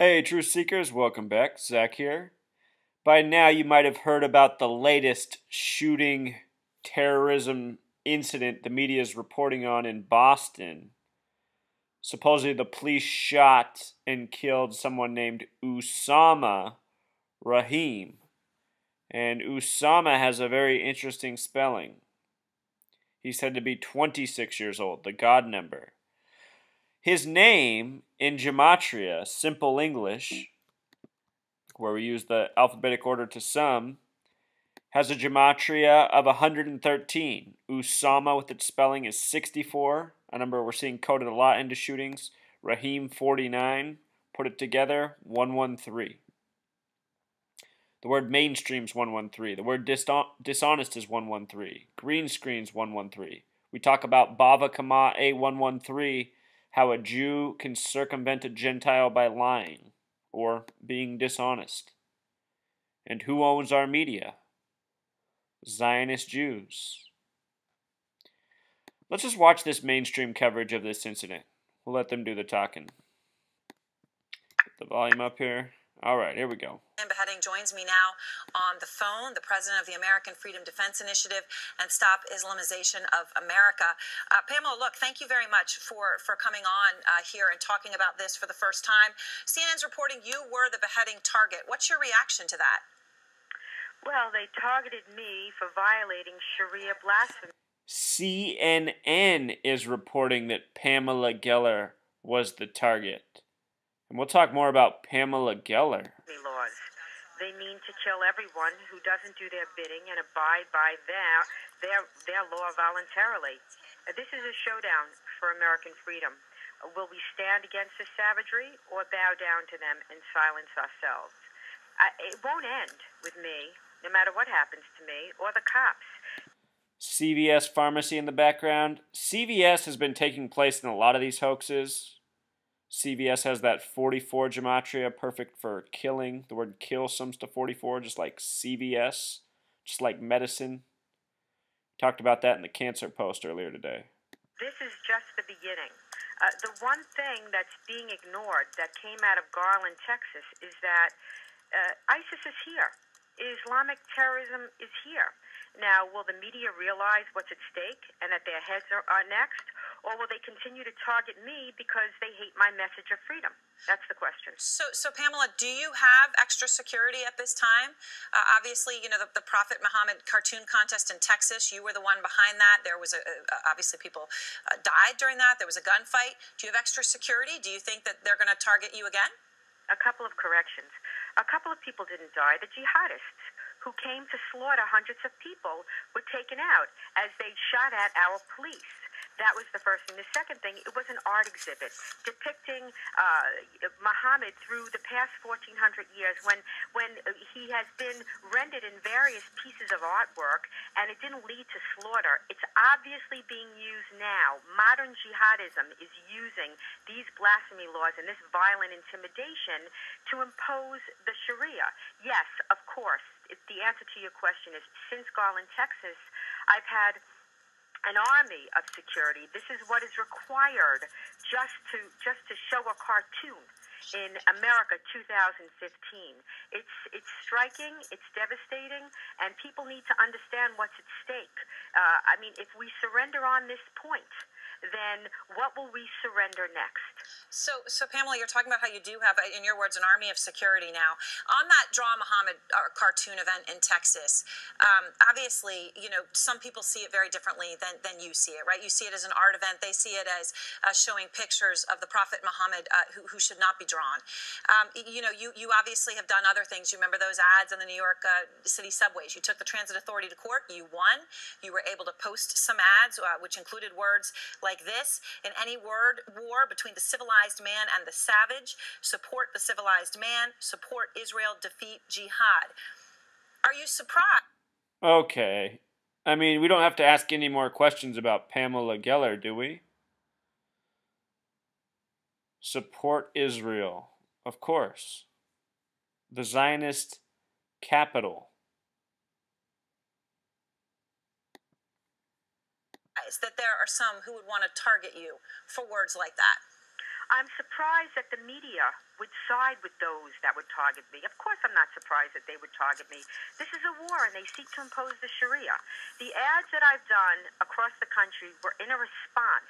Hey, Truth Seekers, welcome back. Zach here. By now, you might have heard about the latest shooting terrorism incident the media is reporting on in Boston. Supposedly, the police shot and killed someone named Usaamah Rahim. And Usaamah has a very interesting spelling. He's said to be 26 years old, the God number. His name in Gematria, simple English, where we use the alphabetic order to sum, has a gematria of 113. Usaamah with its spelling is 64, a number we're seeing coded a lot into shootings. Rahim 49. Put it together, 113. The word mainstream is 113. The word dishonest is 113. Green screen's 113. We talk about Bava Kama A113, how a Jew can circumvent a Gentile by lying or being dishonest. And who owns our media? Zionist Jews. Let's just watch this mainstream coverage of this incident. We'll let them do the talking. Get the volume up here. All right, here we go. Beheading joins me now on the phone, the president of the American Freedom Defense Initiative and Stop Islamization of America. Pamela, look, thank you very much for coming on here and talking about this for the first time. CNN's reporting you were the beheading target. What's your reaction to that? Well, they targeted me for violating Sharia blasphemy. CNN is reporting that Pamela Geller was the target. And we'll talk more about Pamela Geller. Laws. They mean to kill everyone who doesn't do their bidding and abide by their law voluntarily. This is a showdown for American freedom. Will we stand against this savagery or bow down to them and silence ourselves? It won't end with me, no matter what happens to me or the cops. CVS pharmacy in the background. CVS has been taking place in a lot of these hoaxes. CVS has that 44 gematria, perfect for killing. The word kill sums to 44, just like CVS, just like medicine. Talked about that in the cancer post earlier today. This is just the beginning. The one thing that's being ignored that came out of Garland, Texas, is that ISIS is here. Islamic terrorism is here. Now, will the media realize what's at stake and that their heads are next? Or will they continue to target me because they hate my message of freedom? That's the question. So Pamela, do you have extra security at this time? Obviously, you know, the Prophet Muhammad cartoon contest in Texas, you were the one behind that. There was, obviously, people died during that. There was a gunfight. Do you have extra security? Do you think that they're going to target you again? A couple of corrections. A couple of people didn't die. The jihadists who came to slaughter hundreds of people were taken out as they shot at our police. That was the first thing. The second thing, it was an art exhibit depicting Muhammad through the past 1,400 years when he has been rendered in various pieces of artwork and it didn't lead to slaughter. It's obviously being used now. Modern jihadism is using these blasphemy laws and this violent intimidation to impose the Sharia. Yes, of course. The answer to your question is, since Garland, Texas, I've had an army of security. This is what is required just to show a cartoon in America 2015. It's striking, it's devastating, and people need to understand what's at stake. I mean, if we surrender on this point, then what will we surrender next? So Pamela, you're talking about how you do have, in your words, an army of security now. On that Draw Muhammad cartoon event in Texas, obviously, you know, some people see it very differently than you see it, right? You see it as an art event. They see it as showing pictures of the Prophet Muhammad who should not be drawn. You know, you obviously have done other things. You remember those ads on the New York City subways. You took the transit authority to court. You won. You were able to post some ads, which included words like this: in any war between the civilized man and the savage, support the civilized man, support Israel, defeat jihad. Are you surprised? Okay. I mean, we don't have to ask any more questions about Pamela Geller, do we? Support Israel. Of course. The Zionist capital. That there are some who would want to target you for words like that. I'm surprised that the media would side with those that would target me. Of course, I'm not surprised that they would target me. This is a war, and they seek to impose the Sharia. The ads that I've done across the country were in a response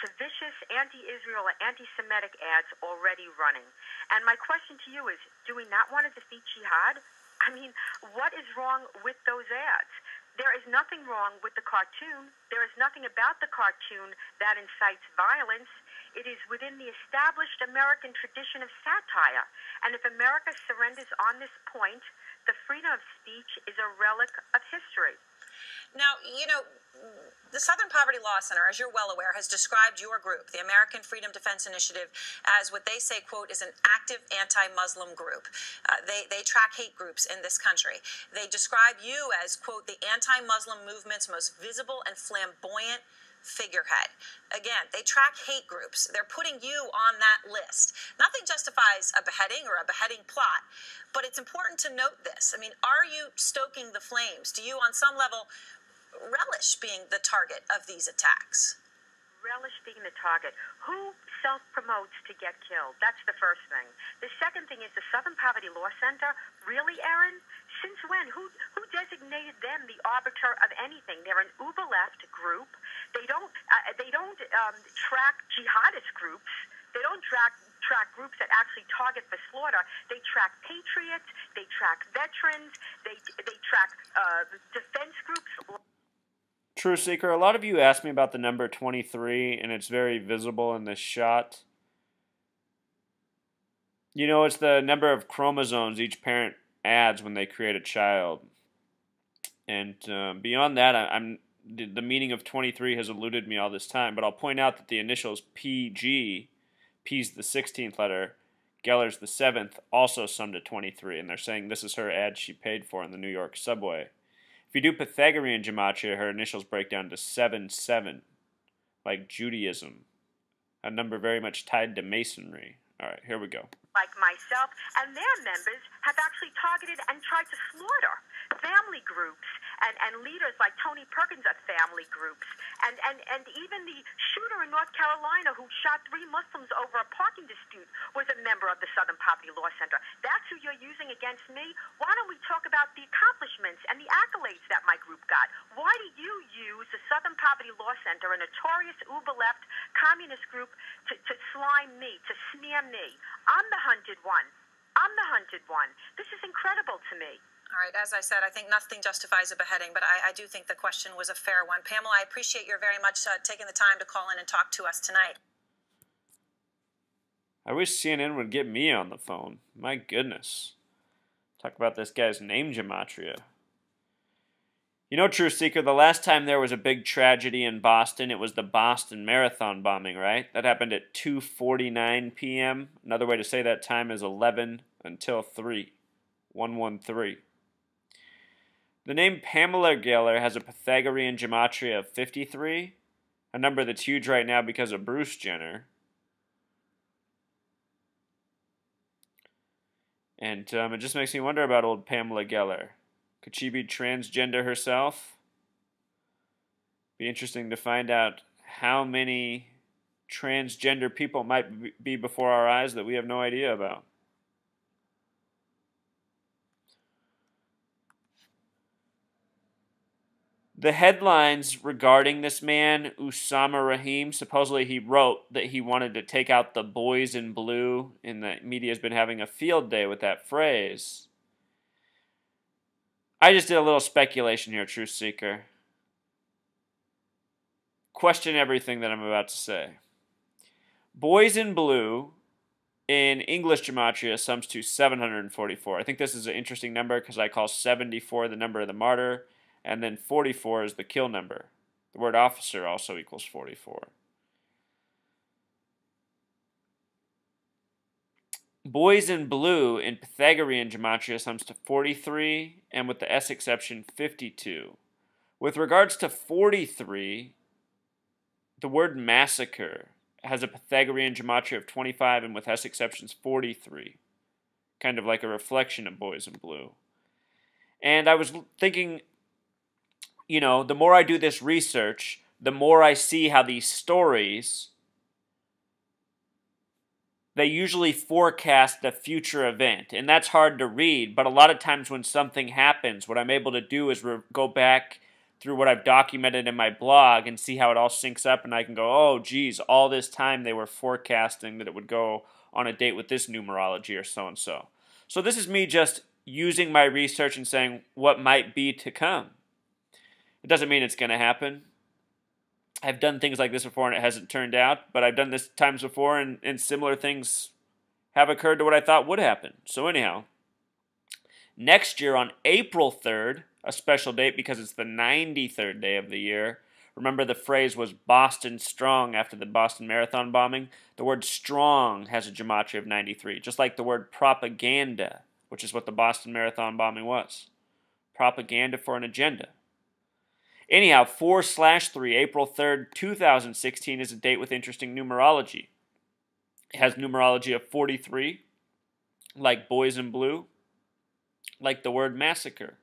to vicious anti-Israel and anti-Semitic ads already running. And my question to you is, do we not want to defeat jihad? I mean, what is wrong with those ads? There is nothing wrong with the cartoon. There is nothing about the cartoon that incites violence. It is within the established American tradition of satire. And if America surrenders on this point, the freedom of speech is a relic of history. Now, the Southern Poverty Law Center, as you're well aware, has described your group, the American Freedom Defense Initiative, as what they say, quote, is an active anti-Muslim group. They track hate groups in this country. They describe you as, quote, the anti-Muslim movement's most visible and flamboyant figurehead. Again, they track hate groups. They're putting you on that list. Nothing justifies a beheading or a beheading plot, but it's important to note this. I mean, are you stoking the flames? Do you, on some level, relish being the target of these attacks? Relish being the target. Who self-promotes to get killed? That's the first thing. The second thing is the Southern Poverty Law Center. Really, Aaron? Since when? Who designated them the arbiter of anything? They're an uber-left group. They don't track jihadist groups. They don't track groups that actually target for slaughter. They track patriots. They track veterans. They track defense groups. True Seeker, a lot of you asked me about the number 23, and it's very visible in this shot. It's the number of chromosomes each parent adds when they create a child. And beyond that, the meaning of 23 has eluded me all this time, but I'll point out that the initials PG, P's the 16th letter, Geller's the 7th, also sum to 23, and they're saying this is her ad she paid for in the New York subway. If you do Pythagorean Gematria, her initials break down to 7-7, like Judaism, a number very much tied to Masonry. All right, here we go. Like myself and their members have actually targeted and tried to slaughter family groups and leaders like Tony Perkins of family groups. And even the shooter in North Carolina who shot 3 Muslims over a parking dispute was a member of the Southern Poverty Law Center. That's who you're using against me? Why don't we talk about the accomplishments and the accolades that my group got? Why do you use the Southern Poverty Law Center, a notorious uber-left communist group, to slime me, to smear me? I'm the hunted one. I'm the hunted one. This is incredible to me. All right, as I said, I think nothing justifies a beheading, but I do think the question was a fair one. Pamela, I appreciate your very much taking the time to call in and talk to us tonight. I wish CNN would get me on the phone. My goodness. Talk about this guy's name gematria. True Seeker, the last time there was a big tragedy in Boston, it was the Boston Marathon bombing, right? That happened at 2:49 p.m. Another way to say that time is 11 until 3. 113. The name Pamela Geller has a Pythagorean gematria of 53, a number that's huge right now because of Bruce Jenner. And it just makes me wonder about old Pamela Geller. Could she be transgender herself? Be interesting to find out how many transgender people might be before our eyes that we have no idea about. The headlines regarding this man, Usaamah Rahim, supposedly he wrote that he wanted to take out the boys in blue, and the media has been having a field day with that phrase. I just did a little speculation here, Truth Seeker. Question everything that I'm about to say. Boys in blue in English gematria sums to 744. I think this is an interesting number because I call 74 the number of the martyr, and then 44 is the kill number. The word officer also equals 44. Boys in blue in Pythagorean gematria sums to 43, and with the S exception, 52. With regards to 43, the word massacre has a Pythagorean gematria of 25, and with S exceptions, 43. Kind of like a reflection of boys in blue. And I was thinking, the more I do this research, the more I see how these stories they usually forecast a future event, and that's hard to read, but a lot of times when something happens, what I'm able to do is go back through what I've documented in my blog and see how it all syncs up, and I can go, oh, geez, all this time they were forecasting that it would go on a date with this numerology or so-and-so. So this is me just using my research and saying what might be to come. It doesn't mean it's going to happen. I've done things like this before and it hasn't turned out, but I've done this times before and similar things have occurred to what I thought would happen. So anyhow, next year on April 3rd, a special date because it's the 93rd day of the year. Remember the phrase was Boston strong after the Boston Marathon bombing? The word strong has a gematria of 93, just like the word propaganda, which is what the Boston Marathon bombing was. Propaganda for an agenda. Anyhow, 4/3, April 3rd, 2016 is a date with interesting numerology. It has numerology of 43, like boys in blue, like the word massacre.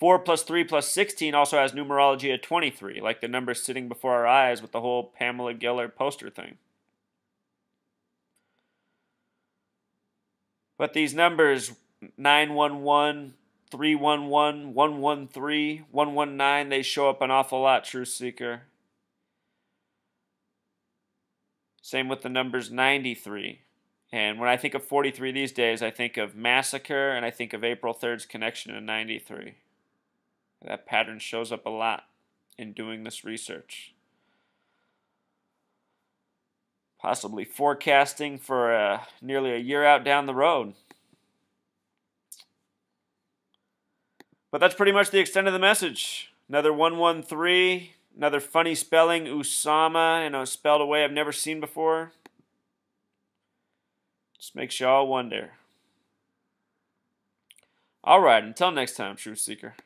4 plus 3 plus 16 also has numerology of 23, like the number sitting before our eyes with the whole Pamela Geller poster thing. But these numbers, 911, 311, 113, 119, they show up an awful lot, Truth Seeker. Same with the numbers 93. And when I think of 43 these days, I think of massacre and I think of April 3rd's connection to 93. That pattern shows up a lot in doing this research. Possibly forecasting for nearly a year out down the road. But that's pretty much the extent of the message. Another 113, another funny spelling, Usaamah, spelled a way I've never seen before. Just makes you all wonder. Alright, until next time, Truth Seeker.